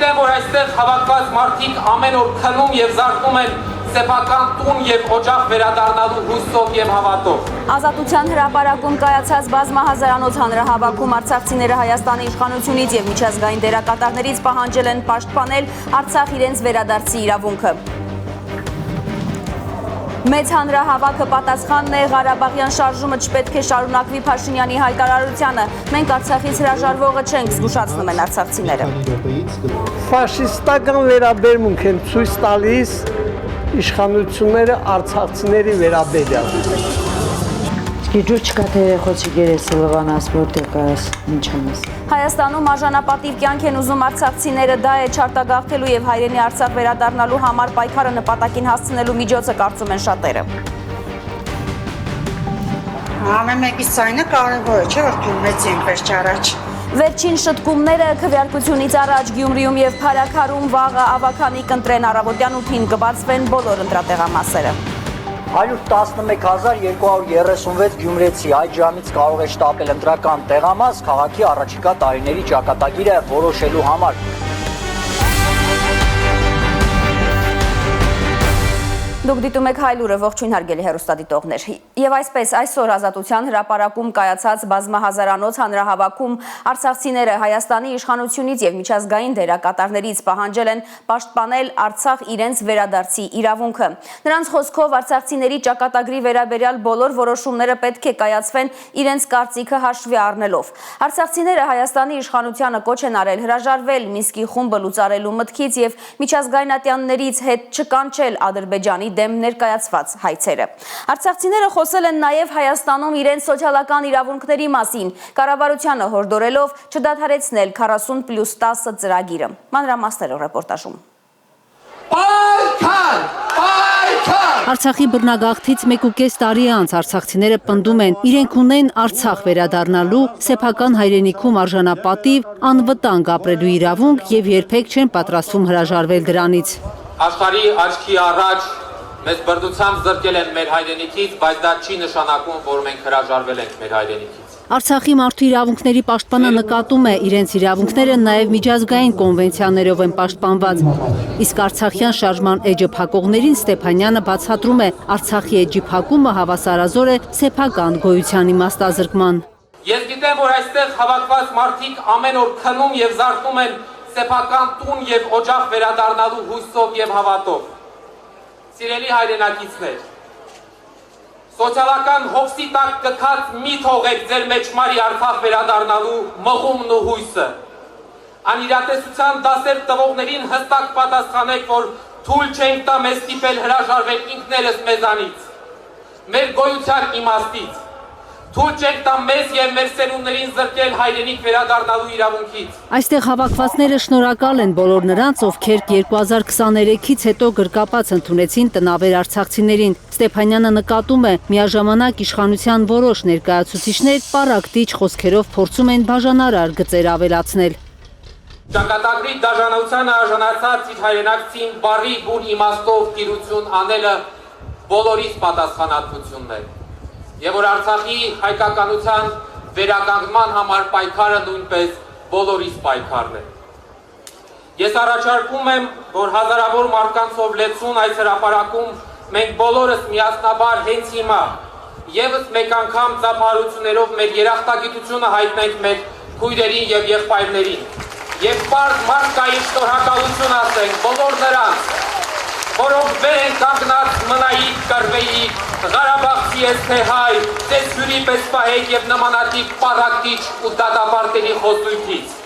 գիտեմ, որ այստեղ հավաքված մարդիկ ամեն օր քնում եւ զարթնում են սեփական տուն եւ օջախ վերադառնալու հույսով եւ հավատով։ Ազատության հրապարակում կայացած բազմահազարանոց հանրահավաքում արցախցիները Հայաստանի իշխանությունից եւ միջազգային դերակատարներից պահանջել են պաշտպանել Արցախ իրենց վերադարձի իրավունքը։ Մեծ հանրահավաքը պատասխանն է Ղարաբաղյան շարժումը չպետք է շարունակվի Փաշինյանի հայտարարությանը։ Մենք Արցախից հրաժարվողը չենք, զգուշացնում են արցախցիները։ Ֆաշիստական վերաբերմունք են ցույց տալիս իշխանությունները արցախցիների վերաբերյալ։ Գիջու չկա թե երեխոցի գերեսը լվանաս որտեղ կարաս ինչ անես։ Հայաստանում արժանապատիվ կյանք են ուզում արցախցիները, դա է չարտագաղթելու եւ հայրենի Արցախ վերադառնալու համար պայքարը նպատակին հասցնելու միջոցը, կարծում են շատերը։ Ամեն մեկի ցայնը կարևոր է, չէ՞ որ գումեць ենք վերջ առաջ։ Վերջին շտկումները քվեարկությունից առաջ Գյումրիում եւ Փարաքարում վաղը ավականի կընտրեն, առավոտյան 8-ին կբացվեն բոլոր ընտրատեղամասերը։ 111236 գյումրեցի այդ ժամից կարող է շտապել ընտրական տեղամաս քաղաքի առաջիկա տարիների ճակատագիրը որոշելու համար։ Դուք դիտում եք Հայլուրը, ողջույն հարգելի հեռուստադիտողներ։ Եվ այսպես այսօր Ազատության հրապարակում կայացած բազմահազարանոց հանրահավաքում արցախցիները Հայաստանի իշխանությունից եւ միջազգային դերակատարներից պահանջել են պաշտպանել Արցախ իրենց վերադարձի իրավունքը։ Նրանց խոսքով արցախցիների ճակատագրի վերաբերյալ բոլոր որոշումները պետք է կայացվեն իրենց կարծիքը հաշվի առնելով։ Արցախցիները Հայաստանի իշխանությանը կոչ են արել հրաժարվել Մինսկի խումբը լուծարելու մտքից եւ միջազգայնատյաններից հետ չկանչել Ադրբեջանի դեմ ներկայացված հայցերը։ Արցախցիները խոսել են նաև Հայաստանում իրենց սոցիալական իրավունքների մասին, կառավարությանը հորդորելով չդադարեցնել 40+10 ծրագիրը։ Մանրամասները ռեպորտաժում։ Արցախի բռնագաղթից 1.5 տարի անց արցախցիները պնդում են, իրենք ունեն Արցախ վերադառնալու, սեփական հայրենիքում արժանապատիվ, անվտանգ ապրելու իրավունք եւ երբեք չեն պատրաստվում հրաժարվել դրանից։ Աշխարհի աչքի առաջ մեզ բռնությամբ զրկել են մեր հայրենիքից, բայց դա չի նշանակում, որ մենք հրաժարվել ենք մեր հայրենիքից։ Արցախի մարդու իրավունքների պաշտպանը նկատում է, իրենց իրավունքները նաև միջազգային կոնվենցիաներով են պաշտպանված։ Իսկ արցախյան շարժման էջը փակողներին Ստեփանյանը բացատրում է, Արցախի էջի փակումը հավասարազոր է սեփական գոյության իմաստազրկման։ Ես գիտեմ, որ այստեղ հավաքված մարդիկ ամեն օր քնում եւ զարթնում են սեփական տուն եւ օջախ վերադառնալու հույսով եւ հավատով։ Սիրելի հայրենակիցներ, սոցիալական հոգսի տակ գթած մի թողեք ձեր մեջմարի Արցախ վերադառնալու մղումն ու հույսը։ Անիրատեսության դասեր տվողներին հստակ պատասխանեք, որ թույլ չենք տա մեզ ստիպել հրաժարվել ինքներս մեզանից, մեր գոյության իմաստից։ Թույլ չենք տա մեզ եւ մեր սերունդներին զրկել հայրենիք վերադառնալու իրավունքից։ Այստեղ հավաքվածները շնորհակալ են բոլոր նրանց, ովքեր 2023-ից հետո գրկապաց ընդունեցին տնավեր արցախցիներին։ Ստեփանյանը նկատում է, միաժամանակ իշխանության որոշ ներկայացուցիչներ պարակտիչ խոսքերով փորձում են բաժանարար գծեր ավելացնել։ Ճակատագրի դաժանությանը արժանացած իր հայրենակցին բարի բուն իմաստով տիրություն անելը բոլորիս պատասխանատվությունն է։ Եվ որ Արցախի հայկականության վերականգնման համար պայքարը նույնպես բոլորիս պայքարն է։ Ես առաջարկում եմ, որ հազարավոր մարդկանցով լեցուն այս հրապարակում մենք բոլորս միասնաբար հենց հիմա եւս մեկ անգամ ծափահարություններով մեր երախտագիտությունը հայտնենք մեր քույրերին եւ եղբայրներին եւ պարզ մարդկային շնորհակալություն ասենք բոլոր նրանց, որոնք վեր են կանգնած մնայիք, կռվեիք, Ղարաբաղցի ես թե հայ, ձեզ հյուրի պես պահեք եւ նմանատիպ պարակտիչ ու դատապարտելի խոսույթից։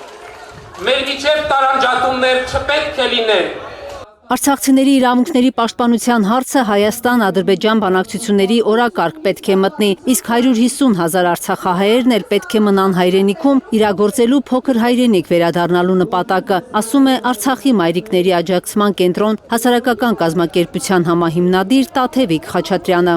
Մեր միջև տարանջատումներ չպետք է լինեն։ Արցախցիների իրավունքների պաշտպանության հարցը Հայաստան-Ադրբեջան բանակցությունների օրակարգ պետք է մտնի, իսկ 150,000 արցախահայերն էլ պետք է մնան հայրենիքում իրագործելու փոքր հայրենիք վերադառնալու նպատակը, ասում է Արցախի մայրիկների աջակցման կենտրոն հասարակական կազմակերպության համահիմնադիր Տաթևիկ Խաչատրյանը։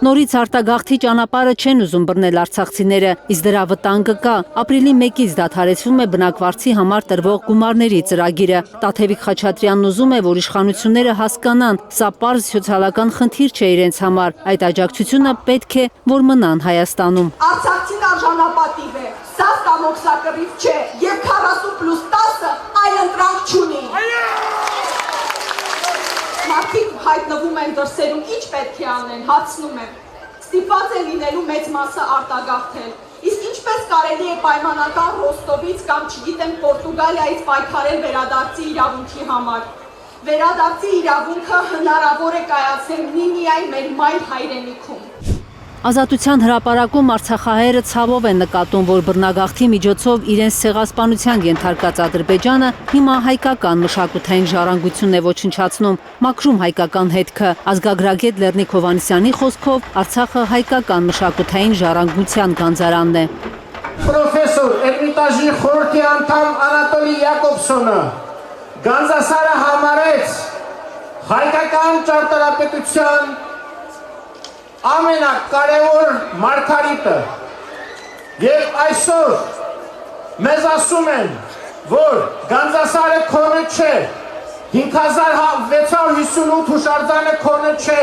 Նորից արտագաղթի ճանապարհը չեն ուզում բռնել արցախցիները, իսկ դրա վտանգը կա։ Ապրիլի 1-ից դադարեցվում է բնակվարձի համար տրվող գումարների ծրագիրը։ Տաթևիկ Խաչատրյանն ուզում է, որ իշխանությունները հասկանան, սա պարզ սոցիալական խնդիր չէ իրենց համար։ Այդ աջակցությունը պետք է, որ մնան Հայաստանում։ Արցախցին արժանապատիվ է, սա ստամոքսակռիվ չէ, եւ 40+10 այլընտրանք չունի։ Մարդիկ հայտնվում են դրսերում, ինչ պետք է անեն, հարցնում եմ։ Ստիպված է լինելու մեծ մասը արտագաղթել։ Իսկ ինչպես կարելի է պայմանական Ռոստովից կամ չգիտեմ Պորտուգալիայից պայքարել վերադարձի իրավունքի համար։ Վերադարձի իրավունքը հնարավոր է կայացնել միայն մեր մայր հայրենիքում։ Ազատության հրապարակում արցախահայերը ցավով են նկատում, որ բռնագաղթի միջոցով իրենց ցեղասպանության ենթարկած Ադրբեջանը հիմա հայկական մշակութային ժառանգությունն է ոչնչացնում, մաքրում հայկական հետքը։ Ազգագրագետ Լեռնիկ Հովհաննիսյանի խոսքով Արցախը հայկական մշակութային ժառանգության գանձարանն է։ Պրոֆեսոր Էրմիտաժի խորհրդի անդամ Անատոլի Յակոբսոնը Գանձասարը համարեց հայկական ճարտարապետության ամենակարևոր մարգարիտը եւ այսօր մեզ ասում են, որ Գանձասարը քոնը չէ, 5658 հուշարձանը քոնը չէ։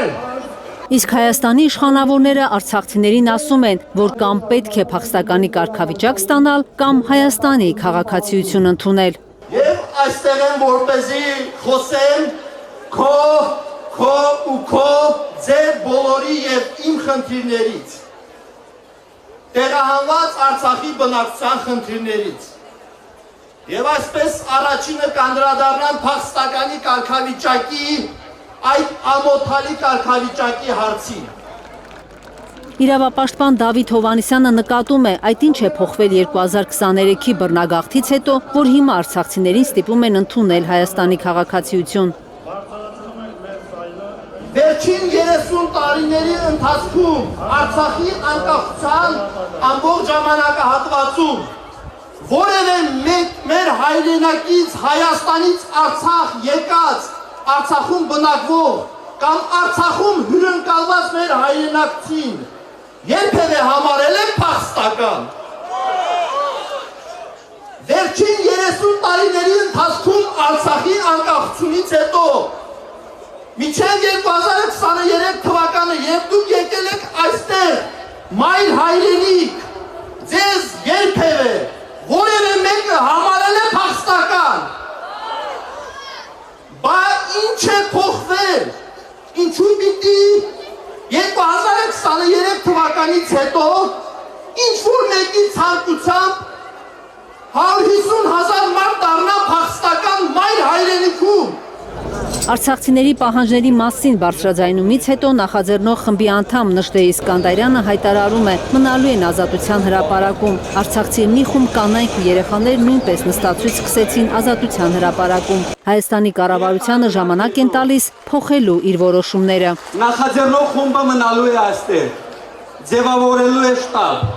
Իսկ Հայաստանի իշխանավորները արցախցիներին ասում են, որ կամ պետք է փախստականի կարգավիճակ ստանալ, կամ Հայաստանի քաղաքացիություն ընդունել։ Եվ այստեղ եմ որպեսզի խոսեմ քո ու քո ձեր բոլորի եւ իմ խնդիրներից, տեղահանված Արցախի բնակչության խնդիրներից, եւ այսպես առաջինը կանդրադառնամ փախստականի կարգավիճակի, այդ ամոթալի կարգավիճակի հարցին։ Իրավապաշտպան Դավիթ Հովհաննիսյանը նկատում է, այդ ինչ է փոխվել 2023-ի բռնագաղթից հետո, որ հիմա արցախցիներին ստիպում են ընդունել Հայաստանի քաղաքացիություն։ Վերջին 30 տարիների ընթացքում Արցախի անկախության ամբողջ ժամանակահատվածում որևէ մեր հայրենակից Հայաստանից Արցախ եկած, Արցախում բնակվող կամ Արցախում հյուրընկալված մեր հայրենակցին երբևէ համարել է փախստական։ Վերջին 30 տարիների ընթացքում Արցախի անկախությունից հետո Մինչև 2023 թվականը, երբ դուք եկել եք այստեղ, մայր հայրենիք, ձեզ երբևէ որևէ մեկը համարել է փախստական։ Բա ինչ է փոխվել, ինչու պիտի 2023 թվականից հետո ինչ-որ մեկի ցանկությամբ 150,000 մարդ դառնա փախստական մայր հայրենիքում։ Արցախցիների պահանջների մասին բարձրաձայնումից հետո նախաձեռնող խմբի անդամ Նժդե Իսկանդարյանը հայտարարում է, մնալու են Ազատության հրապարակում։ Արցախցի մի խումբ կանայք ու երեխաներ նույնպես նստացույց սկսեցին Ազատության հրապարակում։ Հայաստանի կառավարությանը ժամանակ են տալիս փոխելու իր որոշումները։ Նախաձեռնող խումբը մնալու է այստեղ, ձևավորելու է շտաբ,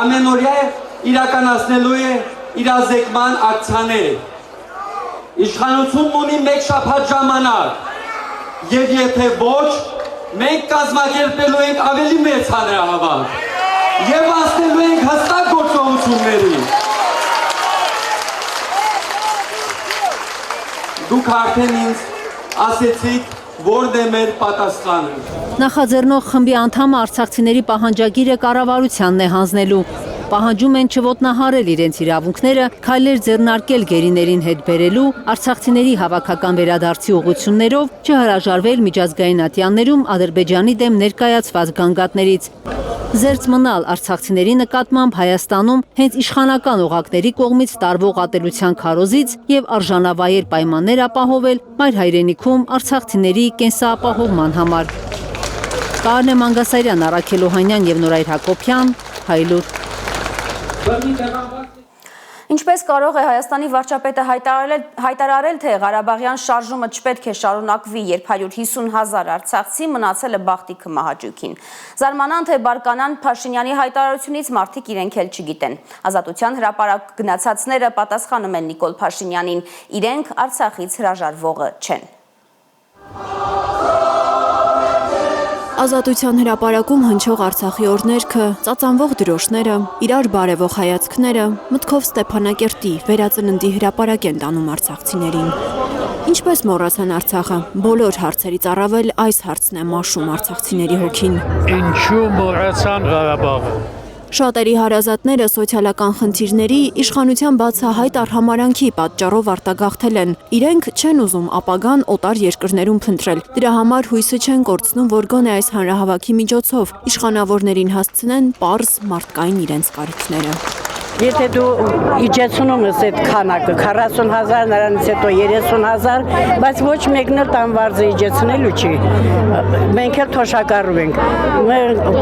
ամենօրյա իրականացնելու է իրազեկման ակցիաներ։ Իշխանությունն ունի մեկ շաբաթ ժամանակ եւ եթե ոչ, մենք կազմակերպելու ենք ավելի մեծ հանրահավաք եւ հասնելու ենք հստակ գործողությունների։ Դուք արդեն ինձ ասեցիք, որն է մեր պատասխանը։ Նախաձեռնող խմբի անդամը արցախցիների պահանջագիրը կառավարությանն է հանձնելու։ Պահանջում են չոտնահարել իրենց իրավունքները, քայլեր ձեռնարկել գերիներին հետ բերելու, արցախցիների հավաքական վերադարձի ուղղություններով, չհրաժարվել միջազգային ատյաններում Ադրբեջանի դեմ ներկայացված գանգատներից։ Զերծ մնալ արցախցիների նկատմամբ Հայաստանում հենց իշխանական օղակների կողմից տարվող ատելության քարոզից եւ արժանավայել պայմաններ ապահովել մայր հայրենիքում արցախցիների կենսապահովման համար։ Կարնե Մանգասարյան, Առաքել Օհանյան եւ Նորայր Հակոբյան, Հայլուր։ Ինչպես կարող է Հայաստանի վարչապետը հայտարարել, թե Ղարաբաղյան շարժումը չպետք է շարունակվի, երբ 150,000 արցախցի մնացել է Բախտի մահաճույքին։ Զարմանան, թե բարկանան Փաշինյանի հայտարարությունից մարդիկ իրենք էլ չգիտեն։ Ազատության հրապարակ գնացածները պատասխանում են Նիկոլ Փաշինյանին, իրենք Արցախից հրաժարվողը չեն։ Ազատության հրապարակում հնչող Արցախի օրհներգը, ծածանվող դրոշները, իրար բարևող հայացքները, մտքով Ստեփանակերտի վերածննդի հրապարակ են տանում արցախցիներին։ Ինչպես մոռացան Արցախը, բոլոր հարցերից առավել այս հարցն է մաշում արցախցիների հոգին։ Ինչու մոռացան Ղարաբաղը։ Շատերի հարազատները սոցիալական խնդիրների, իշխանության բացահայտ արհամարանքի պատճառով արտագաղթել են։ Իրենք չեն ուզում ապագան օտար երկրներում փնտրել։ Դրա համար հույսը չեն կորցնում, որ գոնե այս հանրահավաքի միջոցով իշխանավորներին հասցնեն պարզ մարդկային իրենց կարիքները։ Եթե դու իջեցնում ես այդ քանակը 40,000, նրանից հետո 30,000, բայց ոչ մեկն էլ տանվարձը իջեցնելու չի։ Մենք էլ թոշակառու ենք։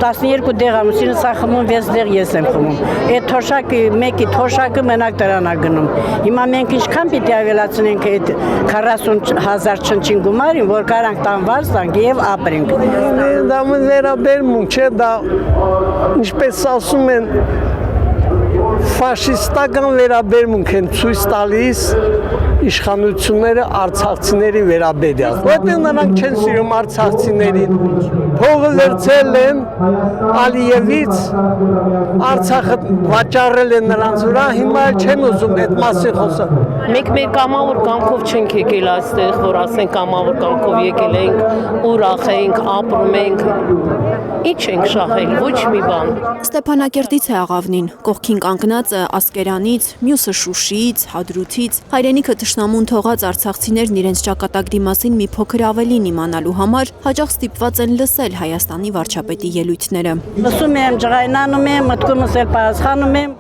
12 դեղ ամուսինս է խմում, 6 դեղ ես եմ խմում։ Այդ թոշակը մեկի թոշակը մենակ դրան է գնում։ Հիմա մենք ինչքան պիտի ավելացնենք այդ 40,000 չնչին գումարին, որ կարանք տանվարձ տանք եւ ապրենք։ Դա վերաբերմունք չէ, դա ինչպես ասում են ֆաշիստական վերաբերմունք են ցույց տալիս իշխանությունները արցախցիների վերաբերյալ։ Որտեղ նրանք չեն սիրում արցախցիներին։ Փողը լրացել են Ալիևից, Արցախը վաճառել են նրանց վրա, հիմա չեն ուզում այդ մասին խոսալ։ Մենք մեր կամավոր կամքով չենք եկել այստեղ, որ ասենք կամավոր կամքով եկել ենք, ուրախ ենք, ապրում ենք։ Ինչ ենք շահել, ոչ մի բան։ Ստեփանակերտից է աղավնին, կողքին կանգնածը Ասկերանից, մյուսը Շուշիից, Հադրութից, հայրենիքը թշնամուն թողած արցախցիներն իրենց ճակատագրի մասին մի փոքր ավելին իմանալու համար հաճախ ստիպված են լսել Հայաստանի վարչապետի ելույթները։ Լսում եմ, ջղայնանում եմ, մտքումս էլ պատասխանում եմ։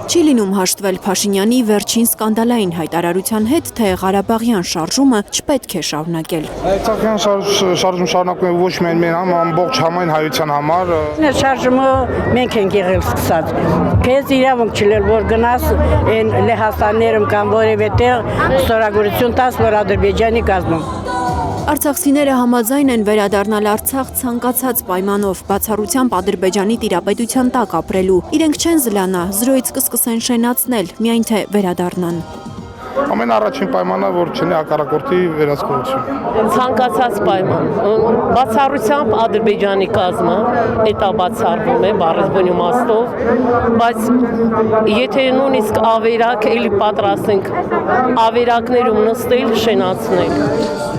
Չի լինում հաշտվել Փաշինյանի վերջին սկանդալային հայտարարության հետ, թե Ղարաբաղյան շարժումը չպետք է շարունակել։ Արցախյան շարժում շարունակում է ոչ միայն մեր ամբողջ համայն հայության համար։ Շարժումը մենք ենք եղել սկսած։ Քեզ իրավունք չլեր, որ գնաս այն Լեհաստաններում կամ որևէ տեղ ստորագրություն տաս, որ Ադրբեջանի կազմում։ Արցախցիները համաձայն են վերադառնալ Արցախ ցանկացած պայմանով, բացառությամբ Ադրբեջանի տիրապետության տակ ապրելու։ Իրենք չեն զլանա, զրոյից կսկսեն շենացնել, միայն թե վերադառնան։ Ամեն առաջին պայմանը, որ չնի հակառակորդի վերահսկողություն։ Ցանկացած պայման։ Բացառությամբ Ադրբեջանի կազմը, դա բացառվում է բառեզբուն իմաստով, բայց եթե նույնիսկ ավերակ էլի պատրաստ ենք ավերակներում նստել, շենացնել։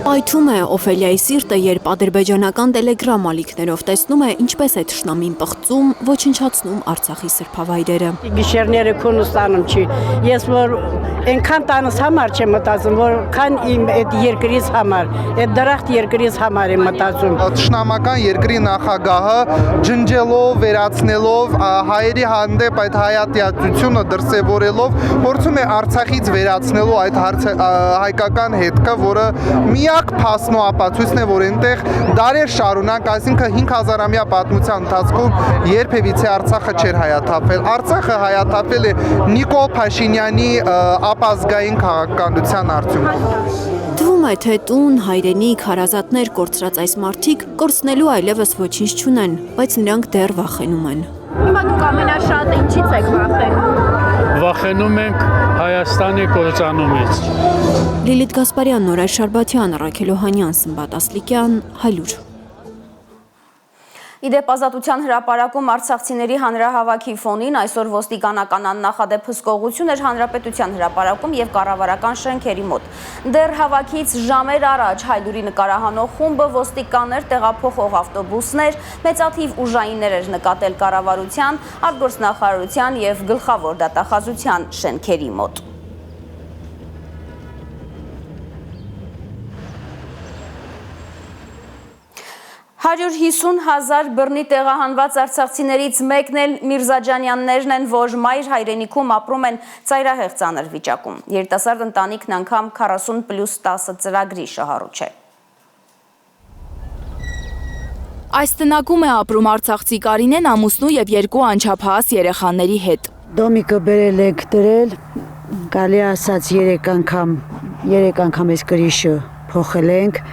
Պայթում է Օֆելիայի սիրտը, երբ ադրբեջանական տելեգրամ ալիքներով տեսնում է, ինչպես է թշնամին պղծում, ոչնչացնում Արցախի սրբավայրերը։ Գիշերները քունս տանում չի։ Ես որ այնքան տանս համար չեմ մտածում, որքան իմ այդ երկրից համար, այդ դրախտ երկրից համար եմ մտածում։ Թշնամական երկրի նախագահը ջնջելով, վերացնելով, հայերի հանդեպ այդ հայատյացությունը դրսևորելով, փորձում է Արցախից վերացնելու այդ հայկական հետքը, որը միակ փաստն ու ապացույցն է, որ այնտեղ դարեր շարունակ, այսինքն 5000-ամյա պատմության ընթացքում երբևիցե Արցախը չէր հայաթափվել։ Արցախը հայաթափվել է Նիկոլ Փաշինյանի ապազգային քաղաքականության արդյունքում։ Թվում է, թե տուն, հայրենիք, հարազատներ կորցրած այս մարդիկ կորցնելու այլևս ոչինչ չունեն, բայց նրանք դեռ վախենում են։ Հիմա դուք ամենաշատը ինչից եք վախենում։ Վախենում ենք Հայաստանի կործանումից։ Լիլիթ Գասպարյան, Նորայր Շարբաթյան, Ռաքել Օհանյան, Սմբատ Ասլիկյան, Հայլուր։ Իդեպ Ազատության հրապարակում արցախցիների հանրահավաքի ֆոնին այսօր ոստիկանական աննախադեպ հսկողություն էր Հանրապետության հրապարակում և կառավարական շենքերի մոտ։ Դեռ հավաքից ժամեր առաջ Հայլուրի նկարահանող խումբը ոստիկաններ, տեղափոխող ավտոբուսներ, մեծաթիվ ուժայիններ էր նկատել կառավարության, արտգործնախարարության և գլխավոր դատախազության շենքերի մոտ։ $150,000 բռնի տեղահանված արցախցիներից մեկն էլ Միրզաջանյաններն են, որ մայր հայրենիքում ապրում են ծայրահեղ ծանր վիճակում։ Երիտասարդ ընտանիքն անգամ 40+10 ծրագրի շահառուչ է։ Այս տնակում է ապրում արցախցի Կարինեն, ամուսնու և 2 անչափահաս երեխաների հետ։ Դոմիկը բերել ենք դրել, գալի ասած 3 անգամ այս կրիշը փոխել ենք։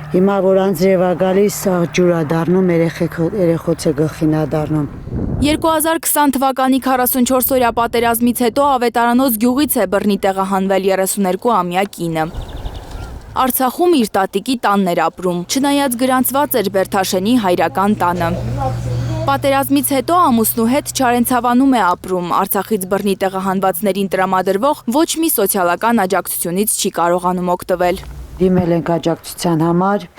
Հիմա որ անձրև է գալիս, սաղ ջուր է դառնում, երեխոցը գլխին է դառնում։ 2020 թվականի 44-օրյա պատերազմից հետո Ավետարանոց գյուղից է բռնի տեղահանվել 32-ամյա կինը։ Արցախում իր տատիկի տանն էր ապրում, չնայած գրանցված էր Բերթաշենի հայրական տանը։ Պատերազմից հետո ամուսնու հետ Չարենցավանում է ապրում, Արցախից բռնի տեղահանվածներին տրամադրվող ոչ մի սոցիալական աջակցությունից չի կարողանում օգտվել։ Դիմել ենք աջակցության համար,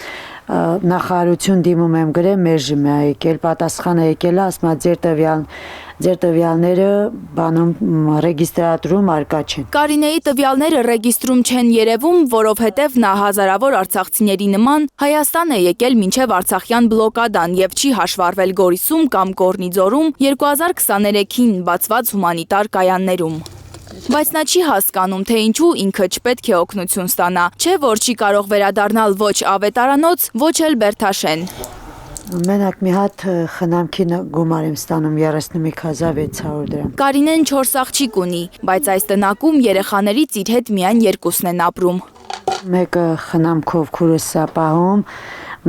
նախարարություն դիմում եմ գրել, մերժում է եկել, պատասխանը եկել է, ասում է ձեր տվյալները բանում ռեգիստրատուրում արկա չեն։ Կարինեի տվյալները ռեգիստրում չեն երևում, որովհետև նա հազարավոր արցախցիների նման Հայաստան է եկել մինչև Արցախյան բլոկադան եւ չի հաշվառվել Գորիսում կամ Կորնիձորում 2023-ին բացված հումանիտար կայաններում։ Բայց նա չի հասկանում, թե ինչու ինքը չպետք է օգնություն ստանա, չէ որ չի կարող վերադառնալ ոչ ավետարանոց, ոչ էլ Բերթաշեն։ Մենակ մի հատ խնամքի գումար եմ ստանում 35600 դրամ։ Կարինեն 4 աղջիկ ունի, բայց այս տնակում երեխաներից իր հետ միայն երկուսն են ապրում։ Մեկը խնամքով քուրս է պահում,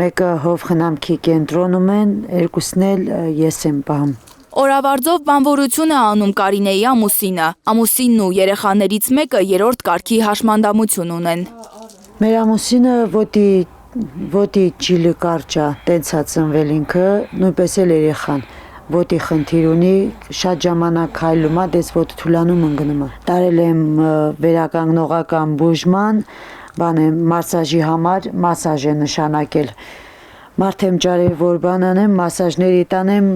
մեկը հով խնամքի կենտրոնում են, երկուսն էլ ես եմ պահում։ Օրավարձով բանվորություն է անում Կարինեի ամուսինը։ Ամուսինն ու երեխաներից մեկը 3-րդ կարգի հաշմանդամություն ունեն։ Մեր ամուսինը ոտի ջիլը կարճա, տենց է ծնվել ինքը, նույնպես էլ երեխան։ Ոտի խնդիր ունի, շատ ժամանակ հայլում է, դες ոտը թուլանում ընկնում է։ Տարել եմ վերականգնողական բուժման, մասաժի համար մասաժ է նշանակել։ Մարդ եմ ճարել, որ բան անեմ, մասաժների տանեմ,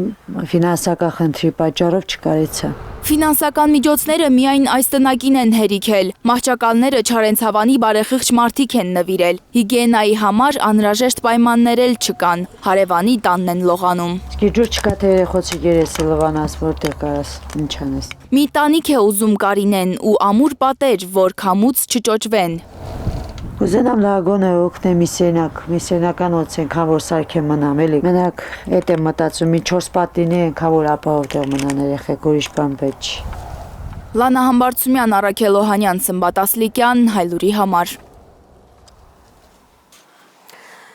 ֆինանսական խնդրի պատճառով չկարեցա։ Ֆինանսական միջոցները միայն այս տնակին են հերիքել։ Մահճակալները Չարենցավանի բարեխիղճ մարդիկ են նվիրել։ Հիգիենայի համար անհրաժեշտ պայմաններ էլ չկան։ Հարևանի տանն են լողանում։ Ջուր չկա թե երեխոցի երեսը լվանաս, որտեղ կարաս, ինչ անես։ Մի տանիք է ուզում Կարինեն ու ամուր պատեր, որ քամուց չճոճվեն։ Կուզենամ լագոնը օգնեմ միսերնական օծեն, քան որ սարքեմ մնամ, էլի։ Մենակ էտ եմ մտածում, մի 4 պատինի են, քան որ ապահով տեղ մնան երեխեք, ուրիշ բան պետք չի։ Լանա Համբարձումյան, Արաքել Օհանյան, Սմբատ Ասլիկյան, Հայլուրի համար։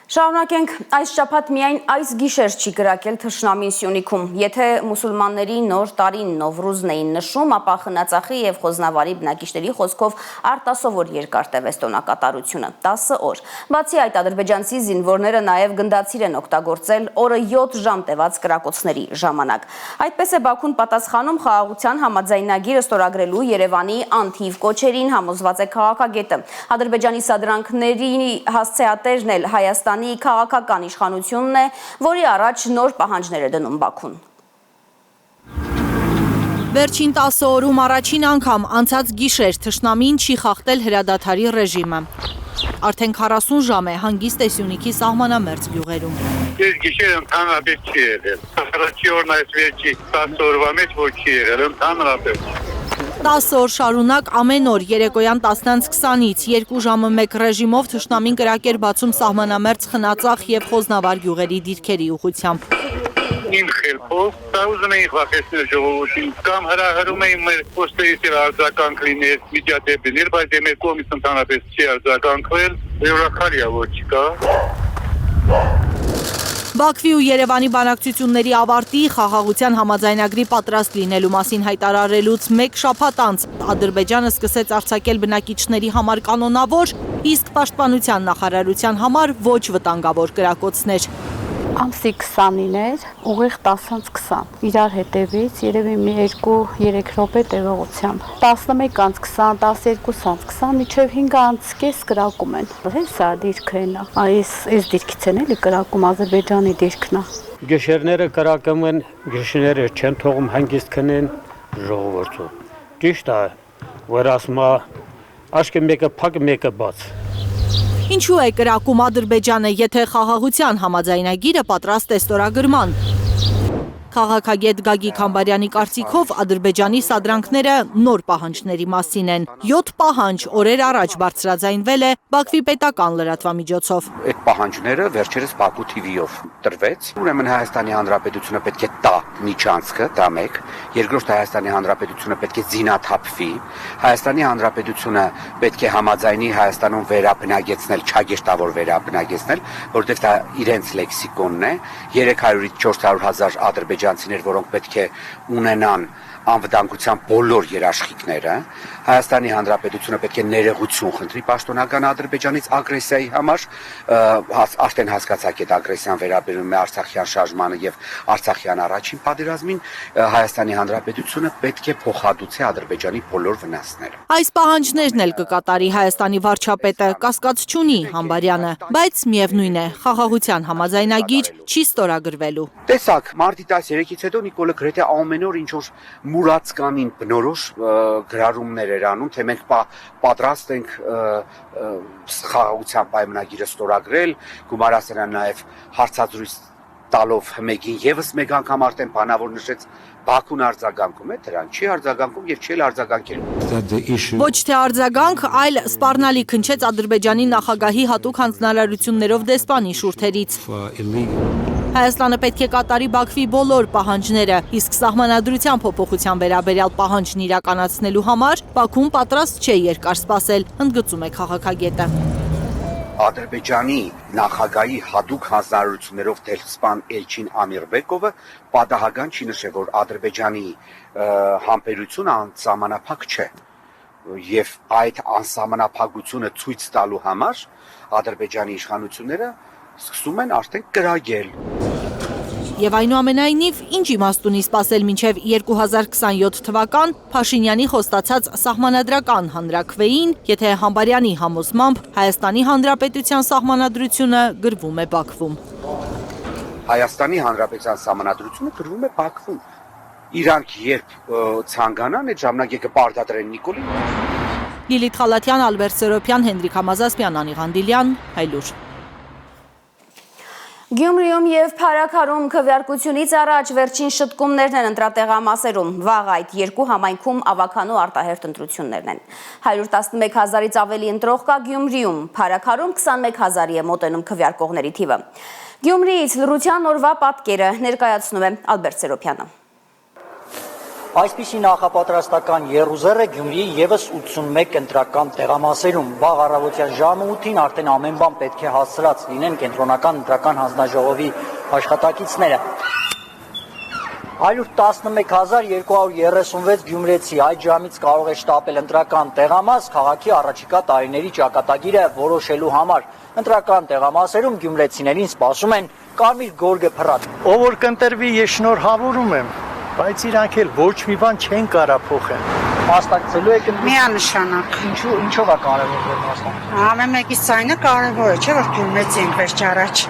Շարունակենք, այս շաբաթ միայն այս գիշեր չի կրակել թշնամին Սյունիքում։ Եթե մուսուլմանների նոր տարին Նովրուզն էին նշում, ապա Խնածախի եւ Խոզնավարի բնակիչների խոսքով արտասովոր երկար տևեց տոնակատարությունը՝ 10 օր։ Բացի այդ, ադրբեջանցի զինվորները նաեւ գնդացիր են օգտագործել օրը 7 ժամ տևած կրակոցների ժամանակ։ Այդպես է Բաքուն պատասխանում խաղաղության համաձայնագիրը ստորագրելու Երևանի անթիվ կոչերին, համոզված է քաղաքագետը։ Ադրբեջանի սադրանքների հասցեատերն էլ Հայաստանի քաղաքական իշխանությունն է, որի առաջ նոր պահանջներ է դնում Բաքուն։ Վերջին 10 օրում առաջին անգամ անցած գիշեր թշնամին չի խախտել հրադադարի ռեժիմը։ Արդեն 40 ժամ է հանգիստ է Սյունիքի սահմանամերձ գյուղերում։ Ես գիշեր ընդհանրապես չի եղել։ Առաջի օրն այս վերջի 10 օրվա մեջ ոչ չի եղել ընդհանրապես։ 10 օր շարունակ ամեն օր երեկոյան 10-20-ից 2 ժամը մեկ ռեժիմով թշնամին կրակ էր բացում սահմանամերձ Խնածախ եւ Խոզնավար գյուղերի դիրքերի ուղղությամբ։ Իմ խելքով դա ուզում էին վախեցնել ժողովրդին կամ հրահրում էին մեր ոստերից արձագանք լիներ միջադեպիներ, բայց դե մեր կողմից ընդհանրապես չի արձագանքվել, ուրախալի է որ չկա։ Բաքվի ու Երևանի բանակցությունների ավարտի խաղաղության համաձայնագրի պատրաստ լինելու մասին հայտարարելուց մեկ շաբաթ անց Ադրբեջանը սկսեց արձակել բնակիչների համար կանոնավոր, իսկ պաշտպանության նախարարության համար ոչ վտանգավոր կրակոցներ։ Ամսի 29 էր, ուղիղ 10:20, իրար հետևից երևի մի 2-3 րոպե տևողությամբ։ 11:20, 12:20, մինչև 5:30 կրակում են։ Հեսա դիրքն է։ Այս դիրքից են էլի կրակում, Ադրբեջանի դիրքն է։ Գիշերները կրակում են, գիշերները չեն թողում հանգիստ քնեն ժողովրդը։ Ճիշտ է, որ ասում է աշկը մեկը փակ, մեկը բաց։ Ինչու է կրակում Ադրբեջանը, եթե խաղաղության համաձայնագիրը պատրաստ է ստորագրման։ Քաղաքագետ Գագիկ Համբարյանի կարծիքով Ադրբեջանի սադրանքները նոր պահանջների մասին են։ 7 պահանջ օրեր առաջ բարձրաձայնվել է Բաքվի պետական լրատվամիջոցով։ Այդ պահանջները վերջերս Բաքու TV-ով տրվեց։ Ուրեմն Հայաստանի Հանրապետությունը պետք է տա միջանցքը, դա մեկ։ Երկրորդ Հայաստանի Հանրապետությունը պետք է զինաթափվի։ Հայաստանի Հանրապետությունը պետք է համաձայնի Հայաստանում վերաբնակեցնել, չագեշտավոր վերաբնակեցնել, որտեղ դա իրենց լեքսիկոնն է։ 300-ից 400 հազար ադրբեջանցի ադրբեջանցիներ, որոնք պետք է ունենան անվտանգության բոլոր երաշխիքները, Հայաստանի Հանրապետությունը պետք է ներողություն խնդրի պաշտոնական Ադրբեջանից ագրեսիայի համար, արդեն հասկացաք այդ ագրեսիան վերաբերում է Արցախյան շարժմանը եւ Արցախյան առաջին պատերազմին, Հայաստանի Հանրապետությունը պետք է փոխհատուցի Ադրբեջանի բոլոր վնասները։ Այս պահանջներն էլ կկատարի Հայաստանի վարչապետը, կասկած չունի Համբարյանը, բայց միևնույն է, խաղաղության համաձայնագիր չի ստորագրվելու։ Տեսակ, մարտի 13-ից հետո Նիկոլը գրեթե ամեն օր ինչ որ մուրացկանին բնորոշ գրառումներ էր անում, թե մենք պատրաստ ենք խաղաղության պայմանագիրը ստորագրել, գումարասրան նաև հարցազրույց տալով հմեգին եւս մեկ անգամ արդեն բանավոր նշեց Բաքուն արձագանքում է, դրան չի արձագանքում եւ չի արձագանքելու։ Ոչ թե արձագանք, այլ սպառնալի քնչեց Ադրբեջանի նախագահի հատուկ հանձնարարություններով դեսպանի շուրթերից։ Հայաստանը պետք է կատարի Բաքվի բոլոր պահանջները, իսկ սահմանադրության փոփոխության վերաբերյալ պահանջն իրականացնելու համար Բաքուն պատրաստ չէ երկար սպասել, ընդգծում է քաղաքագետը։ Ադրբեջանի նախագահի հատուկ հանձնարարություններով դեսպան Էլչին Ամիրբեկովը պատահական չի նշել, որ Ադրբեջանի համբերությունը անսահմանափակ չէ եւ այդ անսահմանափակությունը ցույց տալու համար Ադրբեջանի իշխանությունները սկսում են արդեն կրակել։ Եվ այնուամենայնիվ, ինչ իմաստ ունի սպասել մինչև 2027 թվական Փաշինյանի խոստացած սահմանադրական հանրաքվեին, եթե Համբարյանի համոզմամբ Հայաստանի Հանրապետության սահմանադրությունը գրվում է Բաքվում։ Հայաստանի Հանրապետության սահմանադրությունը գրվում է Բաքվում։ Իրանք երբ ցանկանան, այդ ժամանակ եկը պարտադրեն Նիկոլին։ Լիլիթ Խալաթյան, Ալբերտ Սերոպյան, Հենրիկ Համազասպյան, Անի Ղանդիլյան, Հայլուր։ Գյումրիում եւ Փարաքարում քվեարկությունից առաջ վերջին շտկումներն են ընտրատեղամասերում, վաղ այդ երկու համայնքում ավականու արտահերթ ընտրություններն են։ 111,000-ից ավելի ընտրող կա Գյումրիում, Փարաքարում 21,000-ի է մոտենում քվեարկողների թիվը։ Գյումրիից լրության օրվա պատկերը ներկայացնում է Ալբերտ Սերոպյանը։ Այսպիսի նախապատրաստական եռուզեռ է Գյումրիի եւս 81 ընտրական տեղամասերում։ Վաղ առավոտյան ժամը 8-ին արդեն ամեն բան պետք է հասցրած լինեն կենտրոնական ընտրական հանձնաժողովի աշխատակիցները։ 111,236 գյումրեցի այդ ժամից կարող է շտապել ընտրական տեղամաս քաղաքի առաջիկա տարիների ճակատագիրը որոշելու համար։ Ընտրական տեղամասերում գյումրեցիներին սպասում են կարմիր գորգը փռած։ Ով որ կընտրվի, ես շնորհավորում եմ, բայց իրանք էլ ոչ մի բան չեն կարա փոխեն։ Մասնակցելու եք միանշանակ։ Ինչով է կարևոր որ մասնակցել։ Ամեն մեկի ցայնը կարևոր է, չէ՞ որ գյումրեցի ենք վերջ առաջ։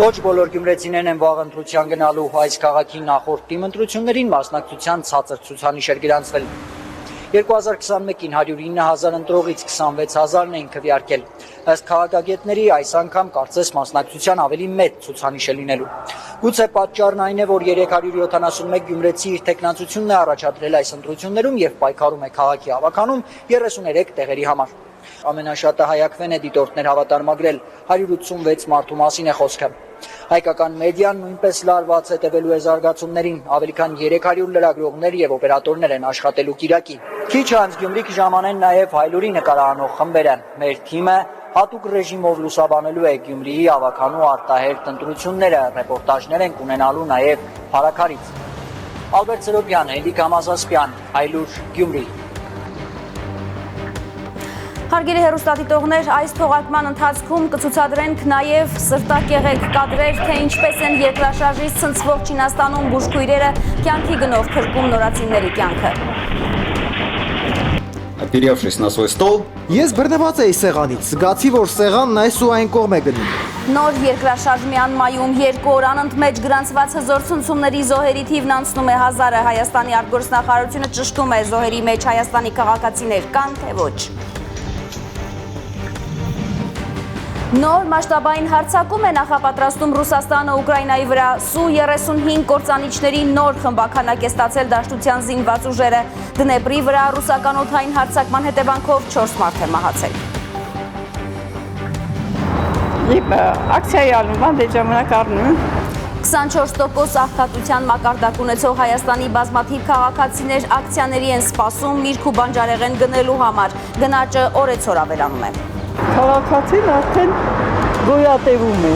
Ոչ բոլոր գյումրեցիներն են վաղ ընտրության գնալու այս քաղաքի նախորդ թիմ ընտրություններին մասնակցության ցածր ցուցանիշ էր գրանցվել։ 2021-ին 109,000 ընտրողից 26,000-ն էին քվեարկել։ Ըստ քաղաքագետների այս անգամ կարծես մասնակցության ավելի մեծ ցուցանիշ է լինելու։ Գուցե պատճառն այն է, որ 371 գյումրեցի իր տեխնացությունն է առաջադրել այս ընտրություններում եւ պայքարում է քաղաքի ավականում 33 տեղերի համար։ Ամենաշատը հայակվեն է դիտորդներ հավատարմագրել 186 մարդու մասին է խոսքը։ Հայկական մեդիան նույնպես լարված հետևելու է զարգացումներին, ավելի քան 300 լրագրողներ եւ օպերատորներ են աշխատելու Կիրակի։ Քիչ անց Գյումրի կժամանեն նաեւ Հայլուրի նկարահանող խմբերը։ Մեր թիմը հատուկ ռեժիմով լուսաբանելու է Գյումրիի ավականու արտահերթ ընտրությունները, ռեպորտաժներ են ունենալու նաեւ Փարաքարից։ Ալբերտ Սերոպյան, Հենրիկ Համազասպյան, Հայլուր, Գյումրի։ Հարգելի հեռուստադիտողներ, այս թողարկման ընթացքում կցուցադրենք նաև սրտակեղեկ կադրեր, թե ինչպես են երկրաշարժից ցնցվող Չինաստանում բուժքույրերը կյանքի գնով փրկում նորացիների կյանքը։ Оперевшись на свой стол, ես բռնված էի սեղանից, զգացի, որ սեղանն այս ու այն կողմ է գնում։ Նոր երկրաշարժ Մյանմայում 2 օր անընդմեջ գրանցված հզոր ցնցումների զոհերի թիվն անցնում է 1000-ը։ Հայաստանի արտգործնախարարությունը ճշտում է զոհերի մեջ Հայաստանի քաղաքացիներ կան թե ոչ։ Նոր մասշտաբային հարձակում է նախապատրաստում Ռուսաստանը Ուկրաինայի վրա։ Սու-35 կործանիչների նոր խմբաքանակ է ստացել Դաշտության զինված ուժերը։ Դնեպրի վրա ռուսական օդային հարձակման հետևանքով 4 մարդ է մահացել։ Ակցիայի անունով դե ժամանակ առնում 24% աղքատության մակարդակ ունեցող Հայաստանի բազմաթիվ քաղաքացիներ ակցիաների են սպասում միրգ ու բանջարեղեն գնելու համար։ Գնաճը օրեցօր ավելանում է։ Քաղաքացին արդեն գոյատևում է։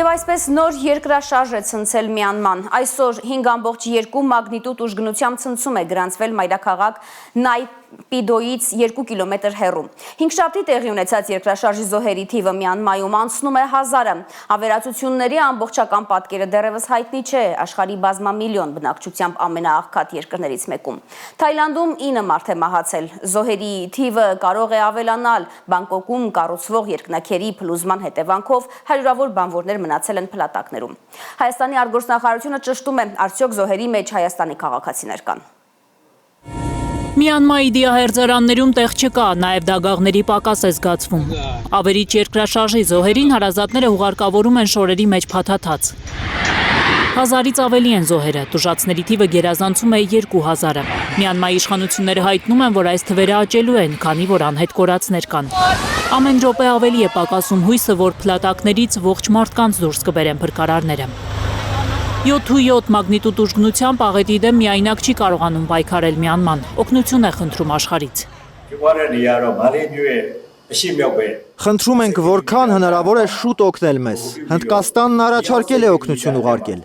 Եվ այսպես նոր երկրաշարժ է ցնցել Մյանման։ Այսօր 5.2 մագնիտուդ ուժգնությամբ ցնցում է գրանցվել մայրաքաղաք Նայպիդոյից 2 կիլոմետր հեռու։ Հինգշաբթի տեղի ունեցած երկրաշարժի զոհերի թիվը Մյանմայում անցնում է 1000-ը։ Ավերածությունների ամբողջական պատկերը դեռևս հայտնի չէ աշխարհի բազմամիլիոն բնակչությամբ ամենաաղքատ երկրներից մեկում։ Թայլանդում 9 մարդ է մահացել։ Զոհերի թիվը կարող է ավելանալ։ Բանգկոկում կառուցվող երկնաքերի փլուզման հետևանքով հարյուրավոր բանվորներ մնացել են փլատակներում։ Հայաստանի արտգործնախարարությունը ճշտում է, արդյոք զոհերի մեջ Հայաստանի քաղաքացիներ կան։ Մյանմայի դիահերձարաններում տեղ չկա, նաև դագաղների պակաս է զգացվում։ Ավերիչ երկրաշարժի զոհերին հարազատները հուղարկավորում են շորերի մեջ փաթաթած։ 1000-ից ավելի են զոհերը, տուժածների թիվը գերազանցում է 2000-ը։ Մյանմայի իշխանությունները հայտնում են, որ այս թվերը աճելու են, քանի որ անհետ կորածներ կան։ Ամեն րոպե ավելի է պակասում հույսը, որ փլատակներից ողջ մարդկանց դուրս կբերեն փրկարարները։ 7.7 մագնիտուդ ուժգնությամբ աղետի դեմ միայնակ չի կարողանում պայքարել Մյանման, օգնություն է խնդրում աշխարհից։ Խնդրում ենք, որքան հնարավոր է շուտ օգնել մեզ։ Հնդկաստանն առաջարկել է օգնություն ուղարկել։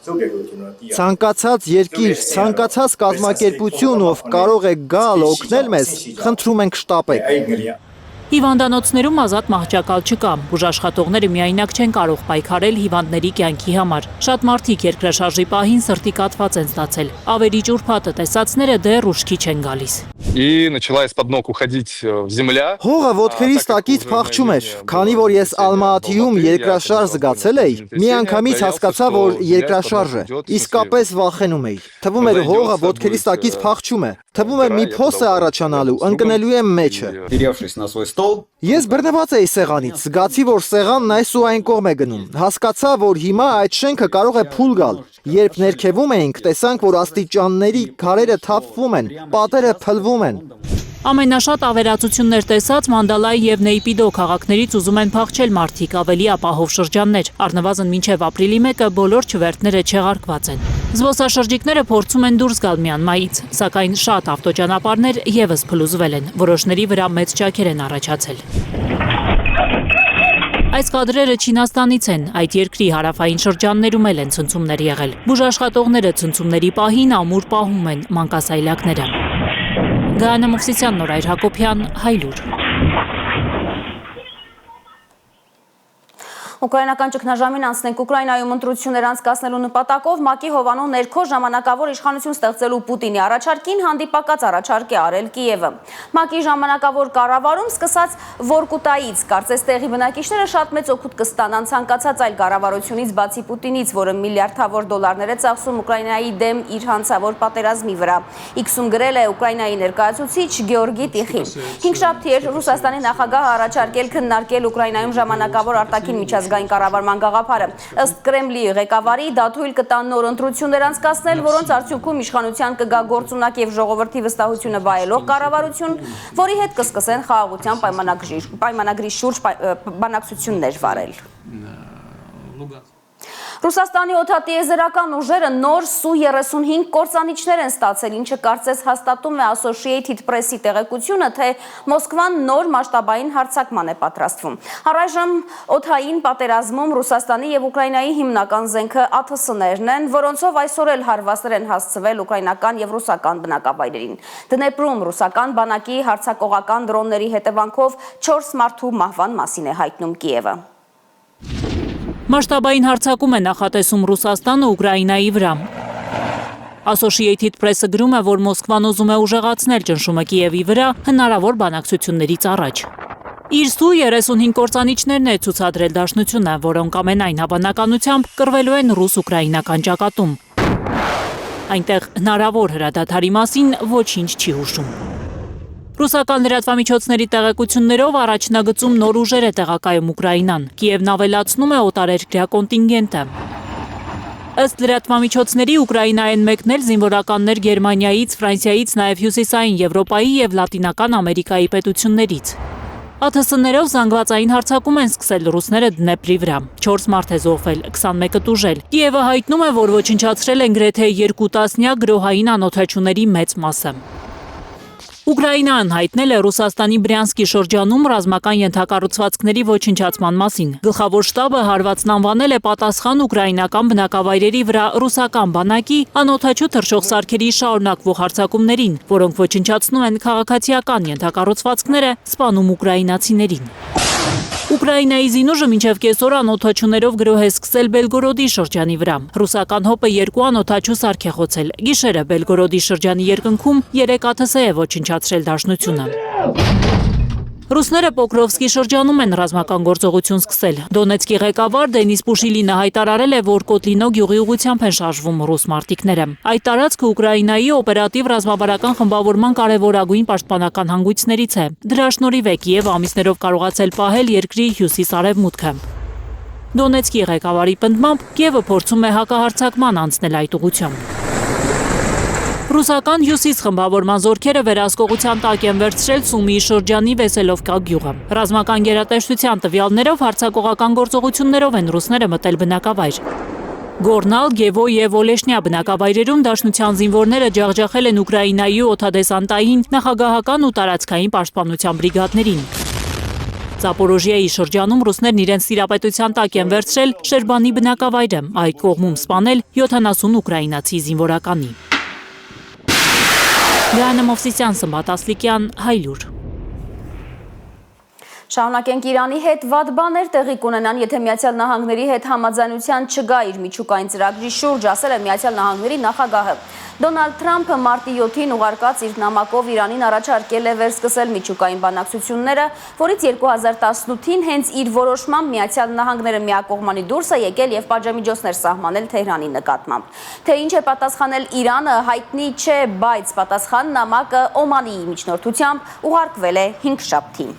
Ցանկացած երկիր, ցանկացած կազմակերպություն, ով կարող է գալ օգնել մեզ, խնդրում ենք շտապեք։ Հիվանդանոցներում ազատ մահճակալ չկա, բուժաշխատողները միայնակ չեն կարող պայքարել հիվանդների կյանքի համար։ Շատ մարդիկ երկրաշարժի պահին սրտի կաթված են ստացել, ավերիչ ուրբաթը տեսածները դեռ ուշքի չեն գալիս։ Հողը ոտքերից տակից փախչում էր, քանի որ ես Ալմաաթիում երկրաշարժ զգացել էի, միանգամից հասկացա, որ երկրաշարժ է, իսկապես վախենում էի։ Թվում էր հողը ոտքերից տակից փախչում է, թվում էր մի փոս է առաջանալու, ընկնելու եմ մեջը։ Ես բռնված էի սեղանից, զգացի, որ սեղանն այս ու այն կողմ է գնում, հասկացա, որ հիմա այդ շենքը կարող է փուլ գալ։ Երբ ներքևում էինք, տեսանք, որ աստիճանների քարերը թափվում են, պատերը փլվում են։ Ամենաշատ ավերածություններ տեսած Մանդալայի և Նեյպիդո քաղաքներից ուզում են փախչել մարդիկ, ավելի ապահով շրջաններ։ Առնվազն մինչև ապրիլի 1-ը բոլոր չվերթները չեղարկված են։ Զբոսաշրջիկները փորձում են դուրս գալ Մյանմայից, սակայն շատ ավտոճանապարհներ ևս փլուզվել են, որոշների վրա մեծ ճաքեր են առաջացել։ Այս կադրերը Չինաստանից են, այդ երկրի հարավային շրջաններում էլ են ցնցումներ եղել։ Բուժաշխատողները ցնցումների պահին ամուր պահում են մանկասայլակները։ Գայանե Մովսիսյան, Նորայր Հակոբյան, Հայլուր։ Ուկրաինական ճգնաժամին անցնենք Ուկրաինայում ընտրություններ անցկացնելու նպատակով ՄԱԿ-ի հովանու ներքո ժամանակավոր իշխանություն ստեղծելու Պուտինի առաջարկին հանդիպակաց առաջարկ է արել Կիևը։ ՄԱԿ-ի ժամանակավոր կառավարում սկսած Վորկուտայից, կարծես տեղի բնակիչները շատ մեծ օգուտ կստանան ցանկացած այլ կառավարությունից բացի Պուտինից, որը միլիարդավոր դոլարներ է ծախսում Ուկրաինայի դեմ իր հանցավոր պատերազմի վրա։ X-ում գրել է Ուկրաինայի ներկայացուցիչ Գեորգի Տիխին։ Հինգշաբթի էր Ռուսաստանի նախագահը առաջարկել քննարկել Ուկրաինայում ժամանակավոր արտաքին միջազգային կառավարման գաղափարը։ Ըստ Կրեմլի ղեկավարի դա թույլ կտա նոր ընտրություններ անցկացնել, որոնց արդյունքում իշխանության կգա գործունակ եւ ժողովրդի վստահությունը վայելող կառավարություն, որի հետ կսկսեն խաղաղության պայմանագրի շուրջ բանակցություններ վարել։ Ռուսաստանի օդատիեզերական ուժերը նոր Su-35 կործանիչներ են ստացել, ինչը կարծես հաստատում է Associated Press-ի տեղեկությունը, թե Մոսկվան նոր մասշտաբային հարձակման է պատրաստվում։ Առայժմ օդային պատերազմում Ռուսաստանի եւ Ուկրաինայի հիմնական զենքը ԱԹՍ-ներն են, որոնցով այսօր էլ հարվածներ են հասցվել ուկրաինական եւ ռուսական բնակավայրերին։ Դնեպրում ռուսական բանակի հարձակողական դրոնների հետևանքով 4 մարդու մահվան մասին է հայտնում Կիևը։ Մասշտաբային հարձակում է նախատեսում Ռուսաստանը Ուկրաինայի վրա։ Associated Press-ը գրում է, որ Մոսկվան ուզում է ուժեղացնել ճնշումը Կիևի վրա հնարավոր բանակցություններից առաջ։ Իր Su-35 կործանիչներն է ցուցադրել Դաշնությունը, որոնք ամենայն հավանականությամբ կռվելու են ռուս-ուկրաինական ճակատում։ Այնտեղ հնարավոր հրադադարի մասին ոչինչ չի հուշում։ Ռուսական լրատվամիջոցների տեղեկություններով առաջնագծում նոր ուժեր է տեղակայում Ուկրաինան։ Կիևն ավելացնում է օտարերկրյա կոնտինգենտը։ Ըստ լրատվամիջոցների Ուկրաինա են մեկնել զինվորականներ Գերմանիայից, Ֆրանսիայից, նաև Հյուսիսային Եվրոպայի եւ Լատինական Ամերիկայի պետություններից։ ԱԹՍ-ներով զանգվածային հարձակում են սկսել ռուսները Դնեպրի վրա։ 4 մարդ է զոհվել, 21-ը տուժել։ Կիևը հայտնում է, որ ոչնչացրել են գրեթե 2 տասնյակ գրոհային անօթաչուների մեծ մասը։ Ուկրաինան հայտնել է Ռուսաստանի Բրյանսկի շրջանում ռազմական ենթակառուցվածքների ոչնչացման մասին։ Գլխավոր շտաբը հարվածն անվանել է պատասխան ուկրաինական բնակավայրերի վրա ռուսական բանակի անօդաչու թռչող սարքերի շարունակվող հարձակումներին, որոնք ոչնչացնում են քաղաքացիական ենթակառուցվածքները, սպանում ուկրաինացիներին։ Ուկրաինայի զինուժը մինչև կեսօր անօդաչուներով գրոհ է սկսել Բելգորոդի շրջանի վրա։ Ռուսական հոպը 2 անօդաչու սարք է խոցել։ Գիշերը Բելգորոդի շրջանի երկնքում 3 ԱԹՍ է ոչնչացրել դաշնությունը։ Ռուսները Պոկրովսկի շրջանում են ռազմական գործողություն սկսել։ Դոնեցկի ղեկավար Դենիս Պուշիլինը հայտարարել է, որ Կոտլինո գյուղի ուղղությամբ են շարժվում ռուս մարտիկները։ Այդ տարածքը Ուկրաինայի օպերատիվ ռազմավարական խմբավորման կարևորագույն պաշտպանական հանգույցներից է։ Դրա շնորհիվ է Կիևը ամիսներով կարողացել պահել երկրի հյուսիս-արևմուտքը։ Դոնեցկի ղեկավարի պնդմամբ Կիևը փորձում է հակահարձակման անցնել այդ ուղղությամբ։ Ռուսական հյուսիս խմբավորման զորքերը վերահսկողության տակ են վերցրել Սումիի շրջանի Վեսելովկա գյուղը։ Ռազմական գերատեսչության տվյալներով հարձակողական գործողություններով են ռուսները մտել բնակավայր։ Գորնալ, Գևո եւ Օլեշնյա բնակավայրերում դաշնության զինվորները ջախջախել են Ուկրաինայի օդադեսանտային, նախագահական ու տարածքային պաշտպանության բրիգադներին։ Զապորոժիայի շրջանում ռուսներն իրենց տիրապետության տակ են վերցրել Շերբանի բնակավայրը, այդ կողմում սպանել 70 ուկրաինացի զինվորականի։ Լիանա Մովսիսյան, Սմբատ Ասլիկյան, Հայլուր։ Շարունակենք Իրանի հետ վատ բաներ տեղի կունենան, եթե Միացյալ Նահանգների հետ համաձայնության չգա իր միջուկային ծրագրի շուրջ, ասել է Միացյալ Նահանգների նախագահը։ Դոնալդ Թրամփը մարտի 7-ին ուղարկած իր նամակով Իրանին առաջարկել է վերսկսել միջուկային բանակցությունները, որից 2018-ին հենց իր որոշմամբ Միացյալ Նահանգները միակողմանի դուրս է եկել եւ պատժամիջոցներ սահմանել Թեհրանի նկատմամբ։ Թե ինչ է պատասխանել Իրանը, հայտնի չէ, բայց պատասխան նամակը Օմանի միջնորդությամբ ուղարկվել է 5 շաբթի։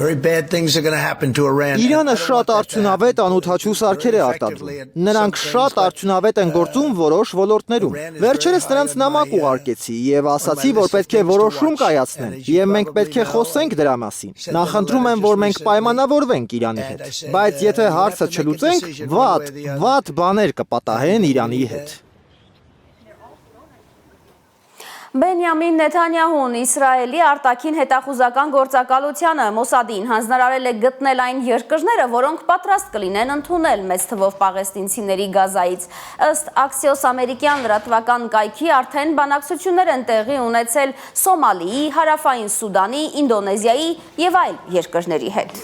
Իրանը շատ արդյունավետ անօդաչու սարքեր է արտադրում։ Նրանք շատ արդյունավետ են գործում որոշ ոլորտներում։ Վերջերս նրանց նամակ ուղարկեցի եւ ասացի, որ պետք է որոշում կայացնեն, եւ մենք պետք է խոսենք դրա մասին։ Նախընտրում եմ, որ մենք պայմանավորվենք Իրանի հետ, բայց եթե հարցը չլուծենք, վատ բաներ կպատահեն Իրանի հետ։ Բենյամին Նեթանյահուն Իսրայելի արտաքին հետախուզական գործակալությանը Մոսադին հանձնարարել է գտնել այն երկրները, որոնք պատրաստ կլինեն ընդունել մեծ թվով պաղեստինցիների Գազայից։ Ըստ Axios ամերիկյան լրատվական կայքի արդեն բանակցություններ են տեղի ունեցել Սոմալիի, Հարավային Սուդանի, Ինդոնեզիայի եւ այլ երկրների հետ։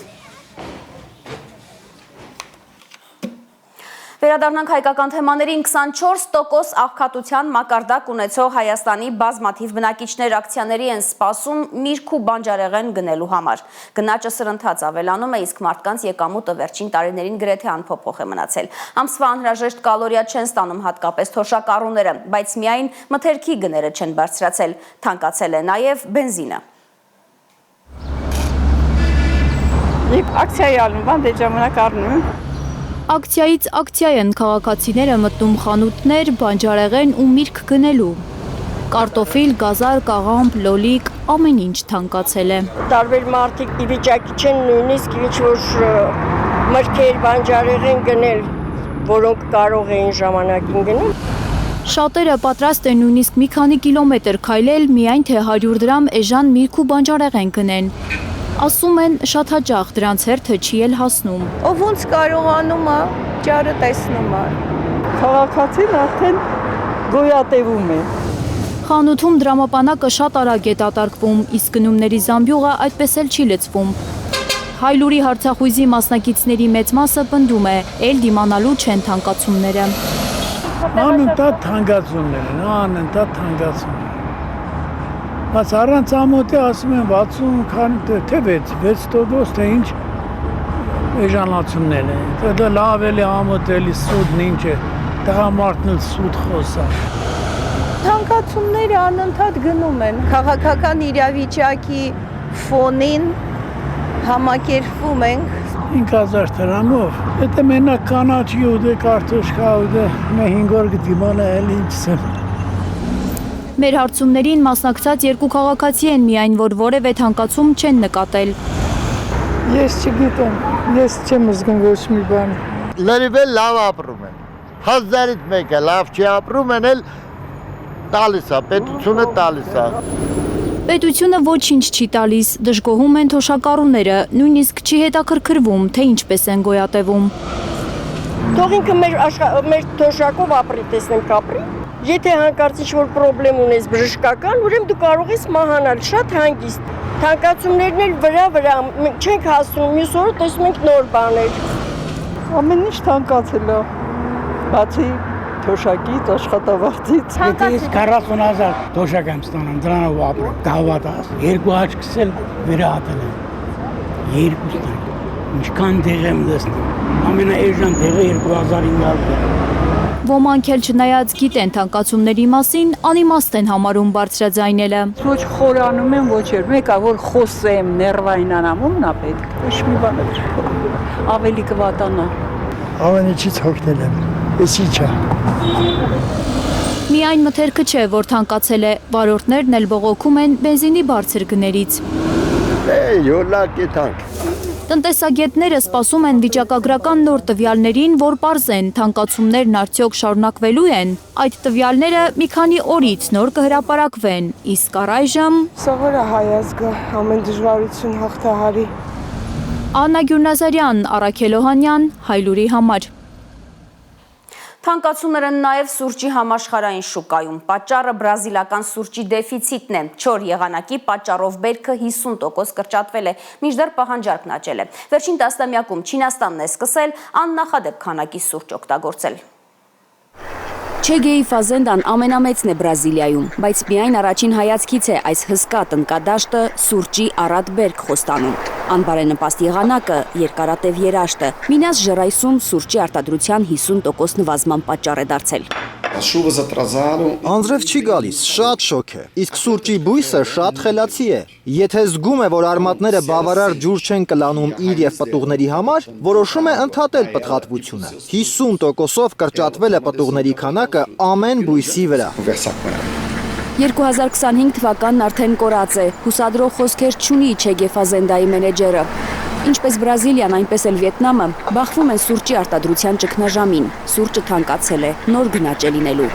Վերադառնանք հայկական թեմաներին 24% աղքատության մակարդակ ունեցող Հայաստանի բազմաթիվ բնակիչներ ակցիաների են սպասում միրգ ու բանջարեղեն գնելու համար։ Գնաճը սրընթաց ավելանում է, իսկ մարդկանց եկամուտը վերջին տարիներին գրեթե անփոփոխ է մնացել։ Ամսվա անհրաժեշտ կալորիա չեն ստանում հատկապես թոշակառուները, բայց միայն մթերքի գները չեն բարձրացել, թանկացել է նաև բենզինը։ Ակցիայի ալնվան դե ժամանակ առնում։ Ակցիայից ակցիա են քաղաքացիները մտնում խանութներ, բանջարեղեն ու միրգ գնելու։ Կարտոֆիլ, գազար, կաղամբ, լոլիկ, ամեն ինչ թանկացել է։ Տարբեր մարդիկ ի վիճակի չեն նույնիսկ ինչ-որ մրգեր, բանջարեղեն գնել, որոնք կարող էին ժամանակին գնել։ Շատերը պատրաստ են նույնիսկ մի քանի կիլոմետր քայլել, միայն թե 100 դրամ էժան միրգ ու բանջարեղեն գնեն։ Ասում են շատ հաճախ դրանց հերթը չի էլ հասնում։ Ով ոնց կարողանում է, ճարը տեսնում է։ Քաղաքացին արդեն գոյատևում է։ Խանութում դրամապանակը շատ արագ է դատարկվում, իսկ գնումների զամբյուղը այդպես էլ չի լցվում։ Հայլուրի հարցախույզի մասնակիցների մեծ մասը պնդում է, էլ դիմանալու չեն թանկացումները։ Անընդհատ թանկացումներ են, անընդհատ թանկացումներ։ Բայց առանց ամոթի ասում են 60 թե 6% թե ինչ էժանացումներ են։ Դա լավ էլի ամոթելի սուդն ինչ է, տղամարդն էլ սուդ խոսա։ Թանկացումները անընդհատ գնում են։ Քաղաքական իրավիճակի ֆոնին համակերպվում ենք 5000 դրամով։ Եթե մենակ կանաչի ու դե կարտոշկա ու դե 5 օր կդիմանա էլ ինչս։ Մեր հարցումներին մասնակցած երկու քաղաքացի են միայն, որ որևէ թանկացում չեն նկատել։ Ես չգիտեմ, ես չեմ զգում ոչ մի բան։ Լրիվ էլ լավ ապրում են։ 1000-ից մեկը լավ չի ապրում են էլ տալիս է, պետությունը տալիս է։ Պետությունը ոչինչ չի տալիս, դժգոհում են թոշակառուները, նույնիսկ չի հետաքրքրվում, թե ինչպես են գոյատևում։ Թող ինքը մեր թոշակով ապրի, տեսնենք ապրի։ Եթե հանկարծ ինչ-որ պրոբլեմ ունես բժշկական, ուրեմն դու կարող ես մահանալ, շատ հանգիստ։ Թանկացումներն էլ վրա, չենք հասնում, մյուս օրը տեսնում ենք նոր բաներ։ Ամեն ինչ թանկացել է, բացի թոշակից, աշխատավարձից։ Եթե ես 40,000 թոշակ եմ ստանում, դրանով ապրում, կհավատաս։ 2 աչքս էլ վերահատել եմ, 2 տան, ինչքան տեղ եմ դեսնում, ամենաէժան տեղը 2500 Ոմանք էլ չնայած գիտեն թանկացումների մասին, անիմաստ են համարում բարձրաձայնելը։ Ոչ խորանում եմ, ոչ էլ, մեկա որ խոսեմ, ներվայնանամ, ումն է պետք, ոչ մի բան ավելի կվատանա։ Ամեն ինչից հոգնել եմ, էսի չէ։ Միայն մթերքը չէ, որ թանկացել է, վարորդներն էլ բողոքում են բենզինի բարձր գներից։ Յոլակի թանկ։ Տնտեսագետները սպասում են վիճակագրական նոր տվյալներին, որ պարզեն թանկացումներն արդյոք շարունակվելու են։ Այդ տվյալները մի քանի օրից նոր կհրապարակվեն, իսկ առայժմ Սովոր է հայ ազգը, ամեն դժվարություն հաղթահարի։ Աննա Գյուրնազարյան, Առաքել Օհանյան, Հայլուրի համար։ Թանկացումները նաև սուրճի համաշխարհային շուկայում։ Պատճառը բրազիլական սուրճի դեֆիցիտն է։ Չոր եղանակի պատճառով բերքը 50% կրճատվել է, մինչդեռ պահանջարկն աճել է։ Վերջին տասնամյակում Չինաստանն է սկսել աննախադեպ քանակի սուրճ օգտագործել։ Չեգեի ֆազենդան ամենամեծն է Բրազիլիայում, բայց միայն առաջին հայացքից է այս հսկա տնկադաշտը սուրճի առատ բերք խոստանում։ Անբարենպաստ եղանակը, երկարատև երաշտը, Մինաս Ժերայսում սուրճի արտադրության 50% նվազման պատճառ է դարձել։ Անձրև չի գալիս, շատ շոք է, իսկ սուրճի բույսը շատ խելացի է։ Եթե զգում է, որ արմատները բավարար ջուր չեն կլանում իր եւ պտուղների համար, որոշում է ընդհատել պտղատվությունը։ 50%-ով կրճատվել է պտուղների քանակը ամեն բույսի վրա։ 2025 թվականն արդեն կորած է, հուսադրող խոսքեր չունի Չեգե Ֆազենդայի մենեջերը։ Ինչպես Բրազիլիան, այնպես էլ Վիետնամը բախվում են սուրճի արտադրության ճգնաժամին։ Սուրճը թանկացել է, նոր գնաճ է լինելու։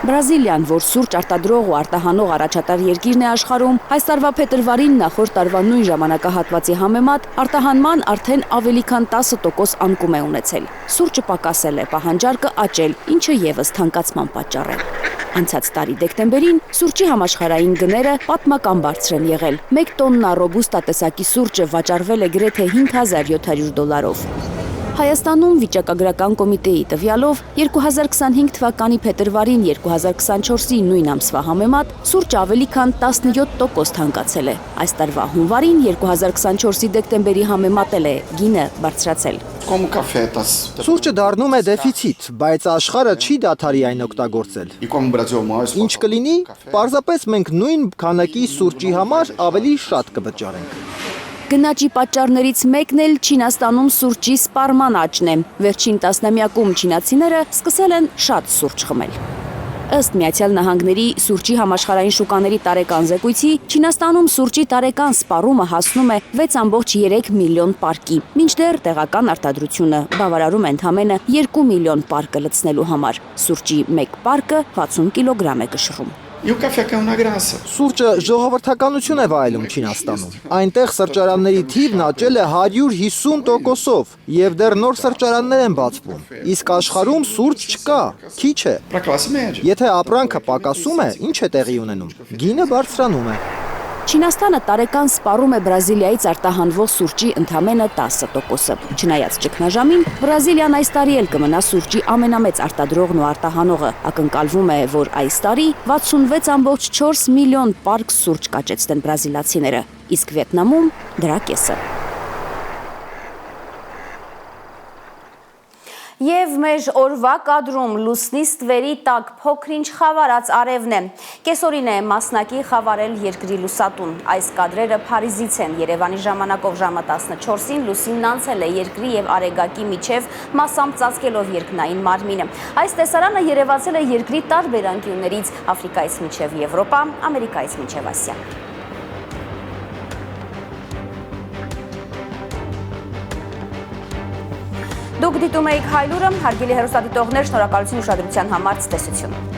Բրազիլիան, որ սուրճ արտադրող ու արտահանող առաջատար երկիրն է աշխարհում, այս տարվա փետրվարին նախորդ տարվա նույն ժամանակահատվածի համեմատ արտահանման արդեն ավելի քան 10% անկում է ունեցել։ Սուրճը պակասել է, պահանջարկը աճել, ինչը եւս թանկացման պատճառ է։ Անցած տարի դեկտեմբերին սուրճի համաշխարհային գները պատմական բարձր են եղել։ 1 տոննա ռոբուստա տեսակի սուրճը վաճառվել է գրեթե $5,700։ Հայաստանում վիճակագրական կոմիտեի տվյալով 2025 թվականի փետրվարին 2024-ի նույն ամսվա համեմատ սուրճը ավելի քան 17% թանկացել է։ Այս տարվա հունվարին 2024-ի դեկտեմբերի համեմատ է գինը բարձրացել։ Սուրճը դառնում է դեֆիցիտ, բայց աշխարհը չի դադարի այն օգտագործել։ Ինչ կլինի, պարզապես մենք նույն քանակի սուրճի համար ավելի շատ կվճարենք։ Գնաճի պատճառներից մեկն էլ Չինաստանում սուրճի սպառման աճն է։ Վերջին տասնամյակում չինացիները սկսել են շատ սուրճ խմել։ Ըստ Միացյալ Նահանգների սուրճի համաշխարհային շուկաների տարեկան զեկույցի, Չինաստանում սուրճի տարեկան սպառումը հասնում է 6.3 միլիոն պարկի, մինչդեռ տեղական արտադրությունը բավարարում է ընդամենը 2 միլիոն պարկը լցնելու համար։ Սուրճի 1 պարկը 60 կիլոգրամ է կշռում։ Սուրճը ժողովրդականություն է վայելում Չինաստանում։ Այնտեղ սրճարանների թիվն աճել է 150%-ով եւ դեռ նոր սրճարաններ են բացվում։ Իսկ աշխարհում սուրճ չկա, քիչ է։ Եթե ապրանքը պակասում է, ինչ է տեղի ունենում։ Գինը բարձրանում է։ Չինաստանը տարեկան սպառում է Բրազիլիայից արտահանվող սուրճի ընդամենը 10%-ը։ Չնայած ճգնաժամին, Բրազիլիան այս տարի էլ կմնա սուրճի ամենամեծ արտադրողն ու արտահանողը։ Ակնկալվում է, որ այս տարի 66.4 միլիոն պարկ սուրճ կաճեցնեն բրազիլացիները, իսկ Վիետնամում դրա կեսը։ Եվ մեր օրվա կադրում լուսնի ստվերի տակ փոքրինչ խավարած արևն է։ Կեսօրին է մասնակի խավարել երկրի լուսատուն։ Այս կադրերը Փարիզից են։ Երևանի ժամանակով ժամը 14-ին լուսինն անցել է երկրի եւ Արեգակի միջև մասամբ ծածկելով երկնային մարմինը։ Այս տեսարանը երևացել է երկրի տարբեր անկյուններից՝ Աֆրիկայից մինչև Եվրոպա, Ամերիկայից մինչև Ասիա։ Դուք դիտում եք Հայլուրը, հարգելի հեռուստադիտողներ, շնորհակալություն ուշադրության համար, ցտեսություն։